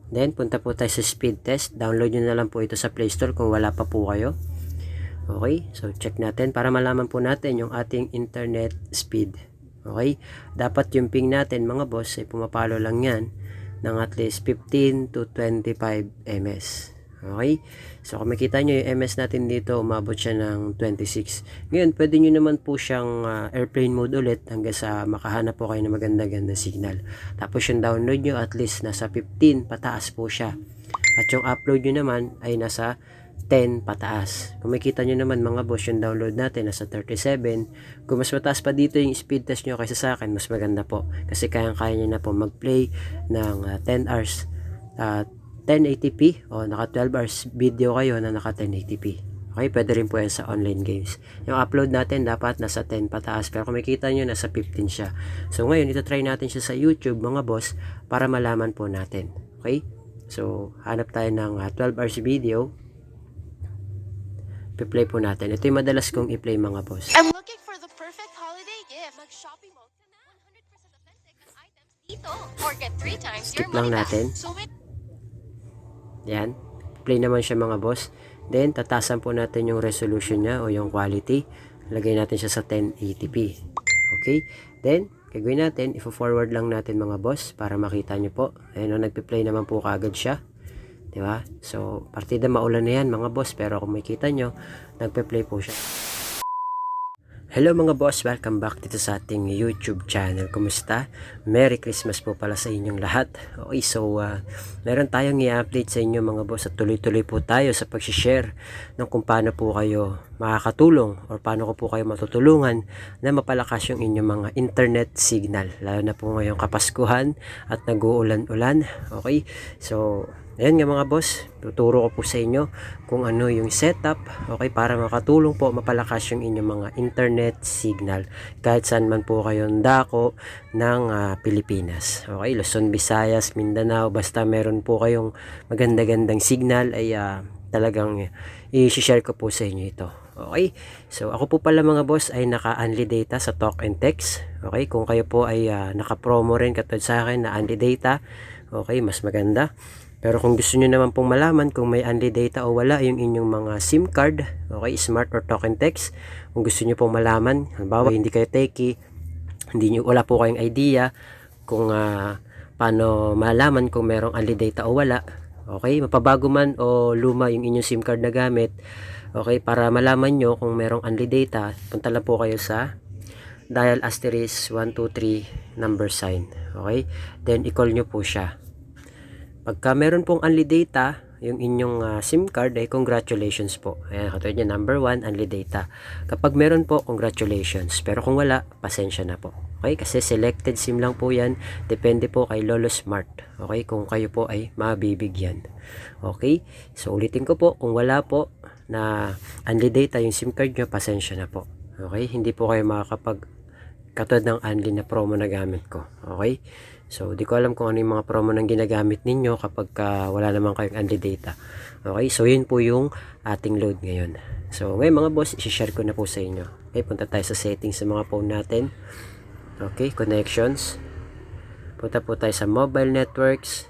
Then, punta po tayo sa speed test. Download nyo na lang po ito sa Play Store kung wala pa po kayo. Okay, so check natin para malaman po natin yung ating internet speed. Okay, dapat yung ping natin mga boss ay pumapalo lang yan ng at least 15 to 25 ms. Okay, so kung makita nyo yung ms natin dito, umabot siya ng 26. Ngayon, pwede nyo naman po siyang airplane mode ulit hanggang sa makahanap po kayo ng maganda-ganda signal. Tapos yung download nyo at least nasa 15 pataas po siya. At yung upload nyo naman ay nasa 10 pataas. Kung makita nyo naman mga boss, yung download natin nasa 37. Kung mas mataas pa dito yung speed test nyo kaysa sa akin, mas maganda po. Kasi kayang-kaya nyo na po mag-play ng 10 hours 1080p o naka 12 hours video kayo na naka 1080p. Okay, pwede rin po yan sa online games. Yung upload natin dapat nasa 10 pataas, pero kung makita nyo nasa 15 siya. So ngayon, ito try natin siya sa YouTube mga boss para malaman po natin. Okay, so hanap tayo ng 12 hours video. I-play po natin. Ito yung madalas kong i-play mga boss. I'm looking for the perfect holiday gift. Mag-shopping mall ka na. 100% authentic ang items dito. Or get 3 times your Skip lang money back. natin. So Yan. Play naman siya mga boss. Then, tatasan po natin yung resolution niya o yung quality. Lagay natin siya sa 1080p. Okay? Then, gagawin natin, i-forward lang natin mga boss para makita nyo po. Ayun, nagpi-play naman po kaagad siya. Diba? So, partida maulan na yan mga boss. Pero kung makita nyo, nagpi-play po siya. Hello mga boss, welcome back dito sa ating YouTube channel. Kumusta? Merry Christmas po pala sa inyong lahat. Okay, so meron tayong i-update sa inyo mga boss at tuloy-tuloy po tayo sa pag-share ng kung paano po kayo makakatulong or paano ko po kayo matutulungan na mapalakas yung inyong mga internet signal. Lalo na po ngayong Kapaskuhan at nag-uulan-ulan. Okay, so ayan nga mga boss, tuturo ko po sa inyo kung ano yung setup, okay, para makatulong po mapalakas yung inyong mga internet signal kahit saan man po kayong dako ng Pilipinas. Okay, Luzon, Visayas, Mindanao, basta meron po kayong maganda-gandang signal ay talagang i-share ko po sa inyo ito. Okay, so ako po pala mga boss ay naka-unli data sa Talk and Text. Okay, kung kayo po ay naka-promo rin katulad sa akin na unli data, okay, mas maganda. Pero kung gusto nyo naman pong malaman kung may unli data o wala yung inyong mga SIM card, okay, smart or token text, kung gusto nyo pong malaman, halimbawa hindi kayo techie, wala po kayong idea kung paano malaman kung merong unli data o wala, okay, mapabago man o luma yung inyong SIM card na gamit, okay, para malaman nyo kung merong unli data, punta lang po kayo sa dial asterisk 123 number sign, okay, then i-call nyo po siya. Pagka meron pong unli data yung inyong SIM card ay congratulations po. Ayan, katulad niya number 1, unli data. Kapag meron po, congratulations. Pero kung wala, pasensya na po. Okay, kasi selected SIM lang po yan. Depende po kay Lolo Smart. Okay, kung kayo po ay mabibigyan. Okay, so ulitin ko po, kung wala po na unli data yung SIM card nyo, pasensya na po. Okay, hindi po kayo makakapag katulad ng unli na promo na gamit ko. Okay, so di ko alam kung ano yung mga promo nang ginagamit ninyo kapag wala naman kayong unli data. Okay, so yun po yung ating load ngayon. So ngayon mga boss, i-share ko na po sa inyo. Okay, punta tayo sa settings sa mga phone natin. Okay, connections. Punta po tayo sa mobile networks,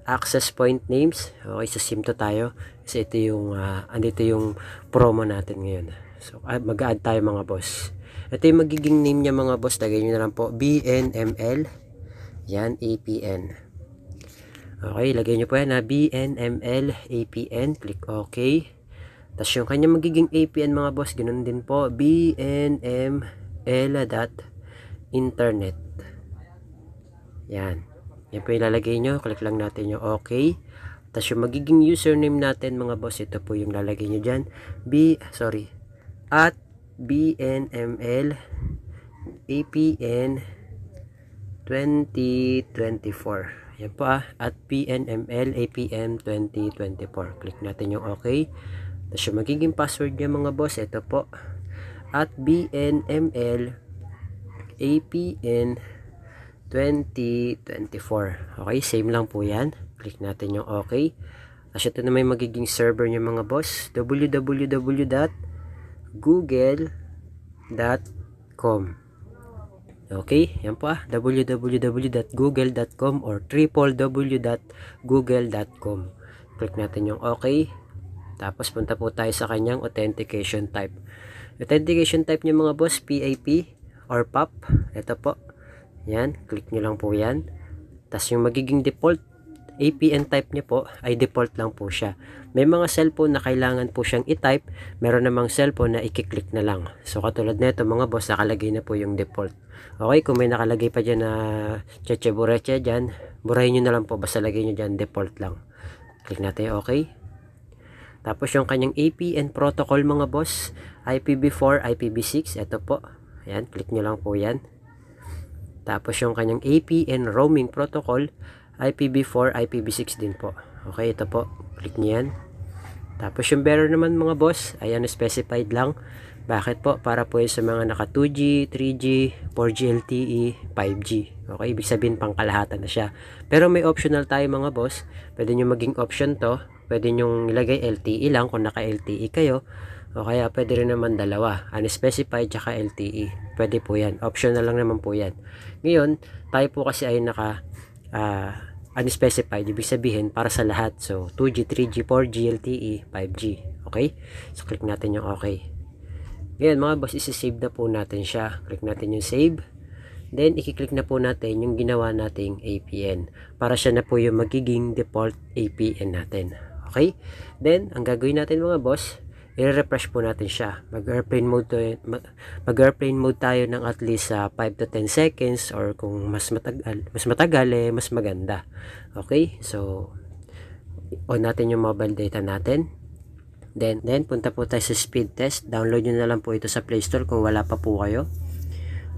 access point names. Okay, sa SIM to tayo kasi ito yung andito yung promo natin ngayon. So mag-add tayo mga boss. Ito yung magiging name niya mga boss. Lagay nyo na lang po BNML. Yan, APN. Okay, lagay nyo po yan na BNML APN. Click OK. Tapos yung kanya magiging APN mga boss, ganun din po. BNML.internet. Yan. Yan po ilalagay nyo. Click lang natin yung OK. Tapos yung magiging username natin mga boss, ito po yung lalagay nyo dyan. At BNML APN 2024. Yan po at BNML APN 2024. Click natin yung OK. Tapos yung magiging password niya mga boss, ito po. At BNML APN 2024. Okay, same lang po yan. Click natin yung OK. Tapos ito na may magiging server niya mga boss, www.google.com. Okay, yan po www.google.com or www.google.com. Click natin yung okay. Tapos punta po tayo sa kanyang authentication type. Authentication type niya mga boss, PAP or PAP. Ito po. Yan, click nyo lang po yan. Tapos yung magiging default APN type niya po ay default lang po siya. May mga cellphone na kailangan po siyang i-type, meron namang cellphone na i-click na lang. So katulad nito mga boss, nakalagay na po yung default. Okay, kung may nakalagay pa dyan na cheche bureche dyan, burahin nyo na lang po, basta lagay nyo dyan default lang. Click natin okay. Tapos yung kanyang APN protocol mga boss, IPv4, IPv6, ito po. Ayan, click nyo lang po yan. Tapos yung kanyang APN roaming protocol, IPv4, IPv6 din po. Okay, ito po. Click nyo yan. Tapos yung bearer naman mga boss, ay unspecified lang. Bakit po? Para po yun sa mga naka 2G, 3G, 4G LTE, 5G. Okay, ibig sabihin pang kalahatan na siya. Pero may optional tayo mga boss. Pwede nyo maging option to. Pwede nyo ilagay LTE lang kung naka LTE kayo. O kaya pwede rin naman dalawa. Unspecified tsaka LTE. Pwede po yan. Optional lang naman po yan. Ngayon, tayo po kasi ay naka unspecified, ibig sabihin para sa lahat. So 2G, 3G, 4G, LTE, 5G. Okay, so click natin yung okay. Ngayon mga boss, isi-save na po natin siya. Click natin yung save, then i-click na po natin yung ginawa nating APN para siya na po yung magiging default APN natin. Okay, then ang gagawin natin mga boss, i-refresh po natin siya. Mag-airplane mode tayo ng at least 5 to 10 seconds, or kung mas matagal mas maganda. Okay? So on natin yung mobile data natin. Then punta po tayo sa speed test. Download nyo na lang po ito sa Play Store kung wala pa po kayo.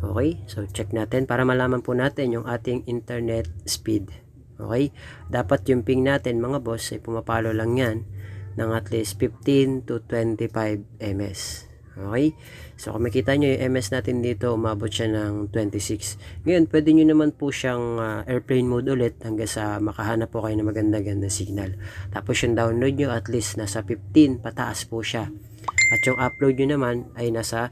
Okay? So check natin para malaman po natin yung ating internet speed. Okay? Dapat yung ping natin mga boss ay pumapalo lang yan ng at least 15 to 25 ms. Okay? So kung makita nyo yung ms natin dito, umabot siya ng 26. Ngayon, pwede nyo naman po siyang airplane mode ulit hanggang sa makahanap po kayo ng maganda-ganda signal. Tapos yung download nyo at least nasa 15 pataas po siya. At yung upload nyo naman ay nasa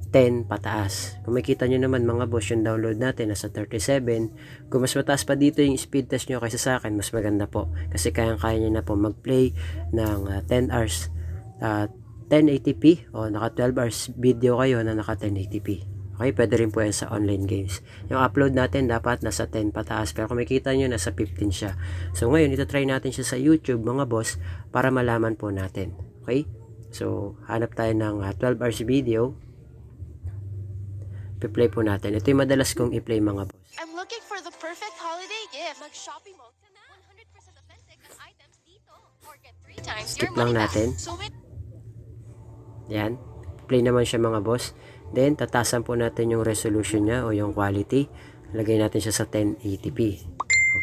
10 pataas. Kung makita nyo naman mga boss, yung download natin nasa 37. Kung mas mataas pa dito yung speed test nyo kaysa sa akin, mas maganda po. Kasi kayang-kaya nyo na po mag-play ng 10 hours 1080p o naka 12 hours video kayo na naka 1080p. Okay, pwede rin po yan sa online games. Yung upload natin dapat nasa 10 pataas, pero kung makita nyo nasa 15 siya. So ngayon, ito try natin siya sa YouTube mga boss para malaman po natin. Okay, so hanap tayo ng 12 hours video. I-play po natin. Ito yung madalas kong i-play mga boss. I'm looking for the perfect holiday gift. Mag-Shopee Mall ka na. 100% authentic ang items dito. Or get 3 times Skip your lang money back. natin. So with Yan. Play naman siya mga boss. Then, tatasan po natin yung resolution niya o yung quality. Lagay natin siya sa 1080p.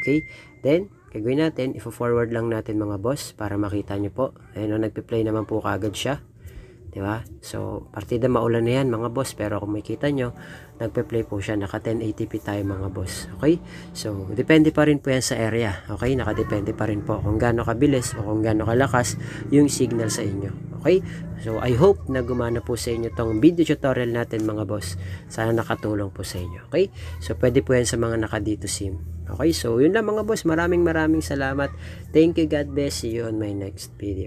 Okay? Then, gagawin natin, i-forward lang natin mga boss para makita nyo po. Ayun, nagpi-play naman po kaagad siya. Diba? So, partida maulan na yan mga boss, pero kung makita nyo, nagpe-play po siya, naka 1080p tayo mga boss. Okay? So, depende pa rin po yan sa area. Okay? Nakadepende pa rin po kung gaano kabilis o kung gaano kalakas yung signal sa inyo. Okay? So, I hope na gumana po sa inyo tong video tutorial natin mga boss. Sana nakatulong po sa inyo. Okay? So, pwede po yan sa mga naka-dito SIM. Okay? So, yun lang mga boss. Maraming salamat. Thank you. God bless. See you on my next video.